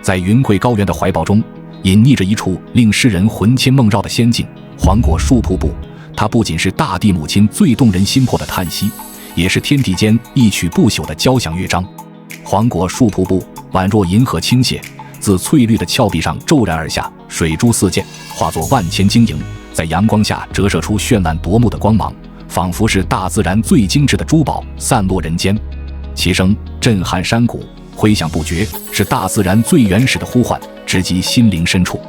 在云贵高原的怀抱中，隐匿着一处令诗人魂牵梦绕的仙境——黄果树瀑布。它不仅是大地母亲最动人心魄的叹息，也是天地间一曲不朽的交响乐章。黄果树瀑布宛若银河倾泻，自翠绿的峭壁上骤然而下，水珠四溅，化作万千晶莹，在阳光下折射出绚烂夺目的光芒，仿佛是大自然最精致的珠宝散落人间。其声震撼山谷，回响不绝，是大自然最原始的呼唤，直击心灵深处。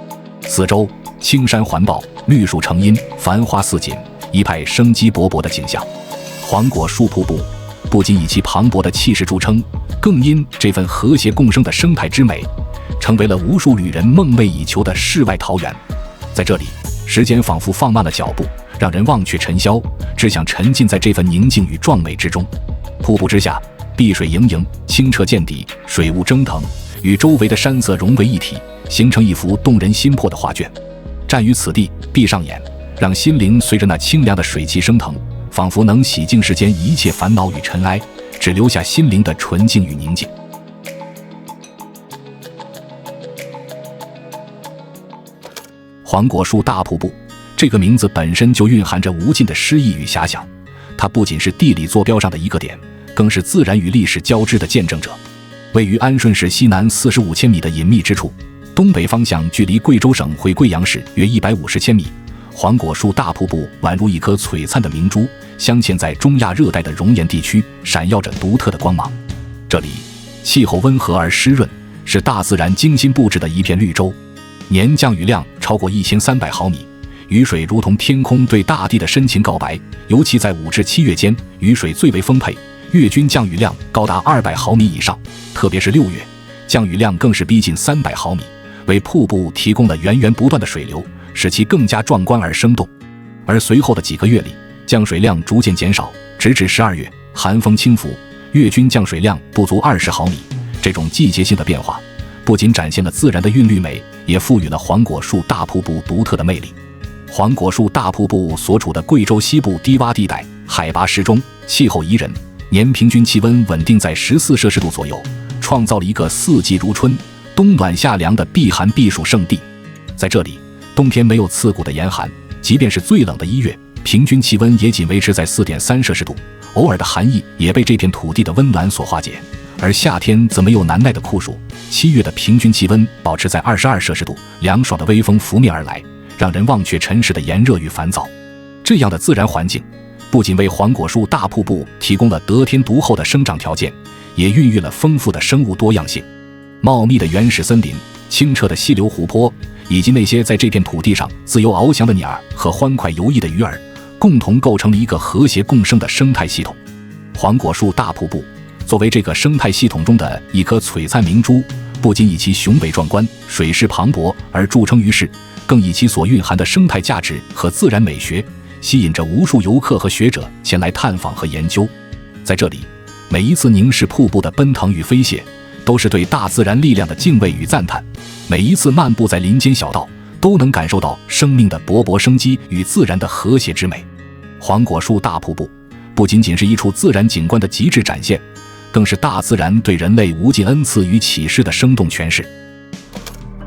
四周青山环抱，绿树成荫，繁花似锦，一派生机勃勃的景象。黄果树瀑布不仅以其磅礴的气势著称，更因这份和谐共生的生态之美，成为了无数旅人梦寐以求的世外桃源。在这里，时间仿佛放慢了脚步，让人忘却尘嚣，只想沉浸在这份宁静与壮美之中。瀑布之下，碧水盈盈，清澈见底，水雾蒸腾，与周围的山色融为一体，形成一幅动人心魄的画卷。站于此地，闭上眼，让心灵随着那清凉的水汽升腾，仿佛能洗净世间一切烦恼与尘埃，只留下心灵的纯净与宁静。黄果树大瀑布这个名字本身就蕴含着无尽的诗意与遐想，它不仅是地理坐标上的一个点，更是自然与历史交织的见证者。位于安顺市西南45千米的隐秘之处，东北方向距离贵州省会贵阳市约150千米。黄果树大瀑布宛如一颗璀璨的明珠，镶嵌在中亚热带的熔岩地区，闪耀着独特的光芒。这里气候温和而湿润，是大自然精心布置的一片绿洲，年降雨量超过1300毫米，雨水如同天空对大地的深情告白。尤其在5至7月间，雨水最为丰沛，月均降雨量高达200毫米以上，特别是6月，降雨量更是逼近300毫米，为瀑布提供了源源不断的水流，使其更加壮观而生动。而随后的几个月里，降水量逐渐减少，直至12月，寒风轻拂，月均降水量不足20毫米。这种季节性的变化不仅展现了自然的韵律美，也赋予了黄果树大瀑布独特的魅力。黄果树大瀑布所处的贵州西部低洼地带，海拔适中，气候宜人，年平均气温稳定在14摄氏度左右，创造了一个四季如春、冬暖夏凉的避寒避暑胜地。在这里，冬天没有刺骨的严寒，即便是最冷的1月，平均气温也仅维持在4.3摄氏度，偶尔的寒意也被这片土地的温暖所化解。而夏天则没有难耐的酷暑，7月的平均气温保持在22摄氏度，凉爽的微风拂面而来，让人忘却尘世的炎热与烦躁。这样的自然环境不仅为黄果树大瀑布提供了得天独厚的生长条件，也孕育了丰富的生物多样性。茂密的原始森林、清澈的溪流湖泊，以及那些在这片土地上自由翱翔的鸟儿和欢快游弋的鱼儿，共同构成了一个和谐共生的生态系统。黄果树大瀑布作为这个生态系统中的一颗璀璨明珠，不仅以其雄伟壮观、水势磅礴而著称于世，更以其所蕴含的生态价值和自然美学，吸引着无数游客和学者前来探访和研究。在这里，每一次凝视瀑布的奔腾与飞泻，都是对大自然力量的敬畏与赞叹；每一次漫步在林间小道，都能感受到生命的勃勃生机与自然的和谐之美。黄果树大瀑布不仅仅是一处自然景观的极致展现，更是大自然对人类无尽恩赐与启示的生动诠释。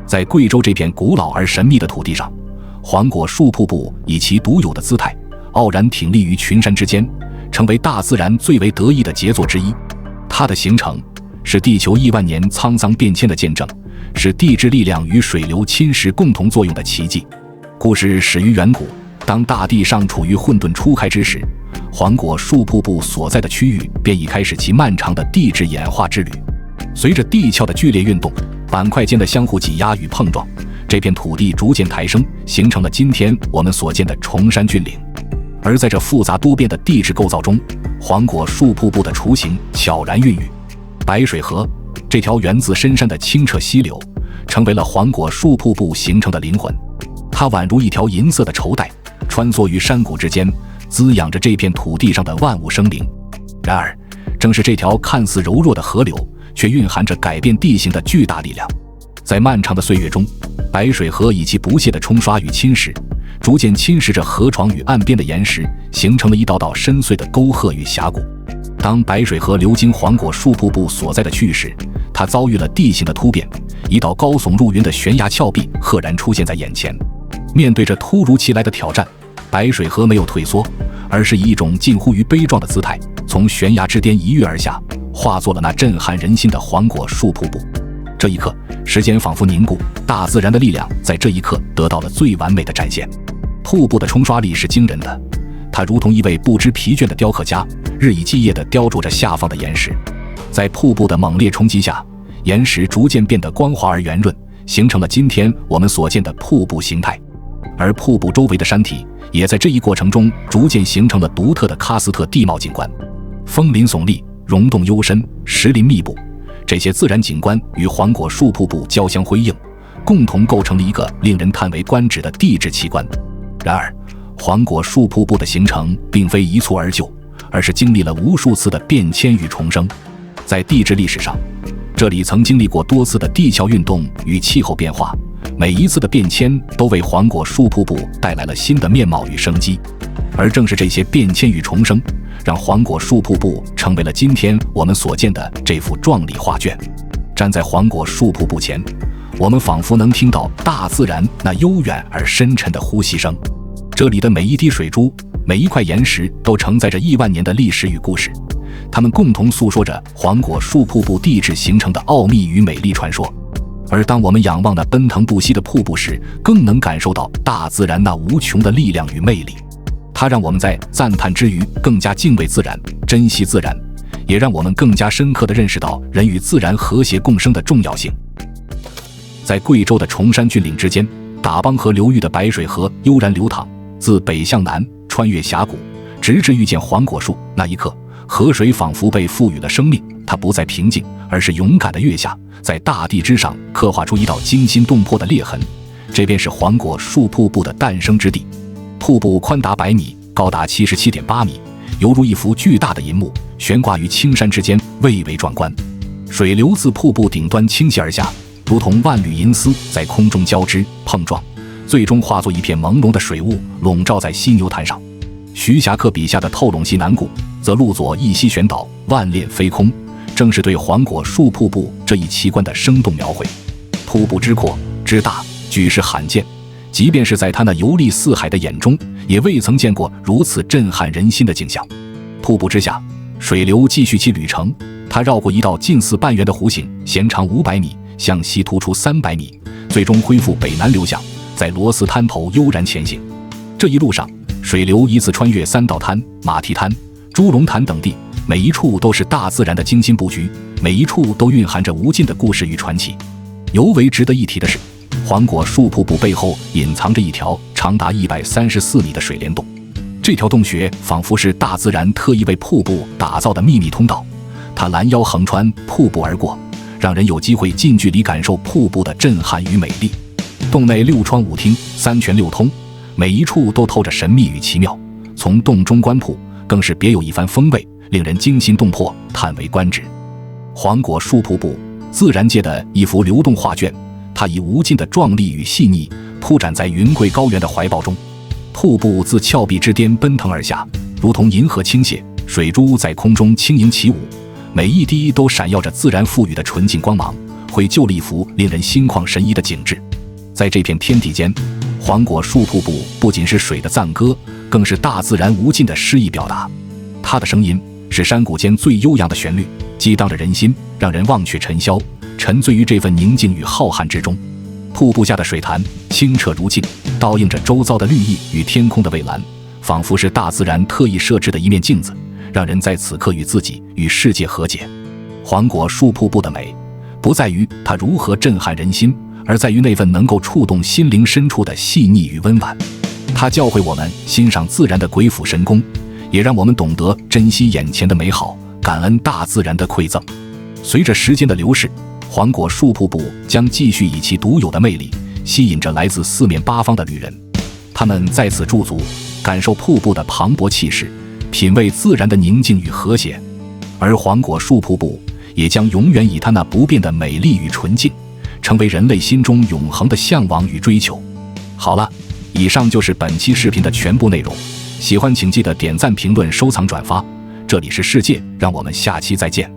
在贵州这片古老而神秘的土地上，黄果树瀑布以其独有的姿态，傲然挺立于群山之间，成为大自然最为得意的杰作之一。它的形成是地球亿万年沧桑变迁的见证，是地质力量与水流侵蚀共同作用的奇迹。故事始于远古，当大地尚处于混沌初开之时，黄果树瀑布所在的区域便已开始其漫长的地质演化之旅。随着地壳的剧烈运动，板块间的相互挤压与碰撞，这片土地逐渐抬升，形成了今天我们所见的崇山峻岭。而在这复杂多变的地质构造中，黄果树瀑布的雏形悄然孕育。白水河这条源自深山的清澈溪流，成为了黄果树瀑布形成的灵魂。它宛如一条银色的绸带，穿梭于山谷之间，滋养着这片土地上的万物生灵。然而，正是这条看似柔弱的河流，却蕴含着改变地形的巨大力量。在漫长的岁月中，白水河以其不懈的冲刷与侵蚀，逐渐侵蚀着河床与岸边的岩石，形成了一道道深邃的沟壑与峡谷。当白水河流经黄果树瀑布所在的区域时，它遭遇了地形的突变，一道高耸入云的悬崖峭壁赫然出现在眼前。面对着突如其来的挑战，白水河没有退缩，而是以一种近乎于悲壮的姿态，从悬崖之巅一跃而下，化作了那震撼人心的黄果树瀑布。这一刻，时间仿佛凝固，大自然的力量在这一刻得到了最完美的展现。瀑布的冲刷力是惊人的，它如同一位不知疲倦的雕刻家，日以继夜地雕琢着下方的岩石。在瀑布的猛烈冲击下，岩石逐渐变得光滑而圆润，形成了今天我们所见的瀑布形态。而瀑布周围的山体也在这一过程中逐渐形成了独特的喀斯特地貌景观。峰林耸立，溶洞幽深，石林密布，这些自然景观与黄果树瀑布交相辉映，共同构成了一个令人叹为观止的地质奇观。然而，黄果树瀑布的形成并非一蹴而就，而是经历了无数次的变迁与重生。在地质历史上，这里曾经历过多次的地壳运动与气候变化，每一次的变迁都为黄果树瀑布带来了新的面貌与生机。而正是这些变迁与重生，让黄果树瀑布成为了今天我们所见的这幅壮丽画卷。站在黄果树瀑布前，我们仿佛能听到大自然那悠远而深沉的呼吸声。这里的每一滴水珠，每一块岩石都承载着亿万年的历史与故事，它们共同诉说着黄果树瀑布地质形成的奥秘与美丽传说。而当我们仰望那奔腾不息的瀑布时，更能感受到大自然那无穷的力量与魅力。它让我们在赞叹之余更加敬畏自然，珍惜自然，也让我们更加深刻地认识到人与自然和谐共生的重要性。在贵州的崇山峻岭之间，打帮河流域的白水河悠然流淌，自北向南穿越峡谷，直至遇见黄果树。那一刻，河水仿佛被赋予了生命，它不再平静，而是勇敢地跃下，在大地之上刻画出一道惊心动魄的裂痕。这便是黄果树瀑布的诞生之地。瀑布宽达100米，高达77.8米，犹如一幅巨大的银幕，悬挂于青山之间，蔚为壮观。水流自瀑布顶端倾泻而下，如同万缕银丝在空中交织碰撞，最终化作一片朦胧的水雾，笼罩在犀牛潭上。徐霞客笔下的透陇西南谷，则路左一溪悬岛，万链飞空，正是对黄果树瀑布这一奇观的生动描绘。瀑布之阔之大，举世罕见，即便是在他那游历四海的眼中，也未曾见过如此震撼人心的景象。瀑布之下，水流继续其旅程，它绕过一道近似半圆的弧形，弦长500米，向西突出300米，最终恢复北南流向，在罗斯滩头悠然前行。这一路上，水流依次穿越三道滩、马蹄滩、猪笼潭等地，每一处都是大自然的精心布局，每一处都蕴含着无尽的故事与传奇。尤为值得一提的是，黄果树瀑布背后隐藏着一条长达134米的水帘洞，这条洞穴仿佛是大自然特意为瀑布打造的秘密通道，它拦腰横穿瀑布而过，让人有机会近距离感受瀑布的震撼与美丽。洞内6窗5厅3泉6通，每一处都透着神秘与奇妙，从洞中观瀑更是别有一番风味，令人惊心动魄，叹为观止。黄果树瀑布，自然界的一幅流动画卷，它以无尽的壮丽与细腻铺展在云贵高原的怀抱中。瀑布自峭壁之巅奔腾而下，如同银河倾泻，水珠在空中轻盈起舞，每一滴都闪耀着自然赋予的纯净光芒，绘就了一幅令人心旷神怡的景致。在这片天地间，黄果树瀑布不仅是水的赞歌，更是大自然无尽的诗意表达。它的声音是山谷间最悠扬的旋律，激荡着人心，让人忘却尘嚣，沉醉于这份宁静与浩瀚之中。瀑布下的水潭清澈如镜，倒映着周遭的绿意与天空的蔚蓝，仿佛是大自然特意设置的一面镜子，让人在此刻与自己与世界和解。黄果树瀑布的美，不在于它如何震撼人心，而在于那份能够触动心灵深处的细腻与温婉。它教会我们欣赏自然的鬼斧神工，也让我们懂得珍惜眼前的美好，感恩大自然的馈赠。随着时间的流逝，黄果树瀑布将继续以其独有的魅力吸引着来自四面八方的旅人，他们在此驻足，感受瀑布的磅礴气势，品味自然的宁静与和谐。而黄果树瀑布也将永远以它那不变的美丽与纯净，成为人类心中永恒的向往与追求。好了，以上就是本期视频的全部内容，喜欢请记得点赞、评论、收藏、转发。这里是世界，让我们下期再见。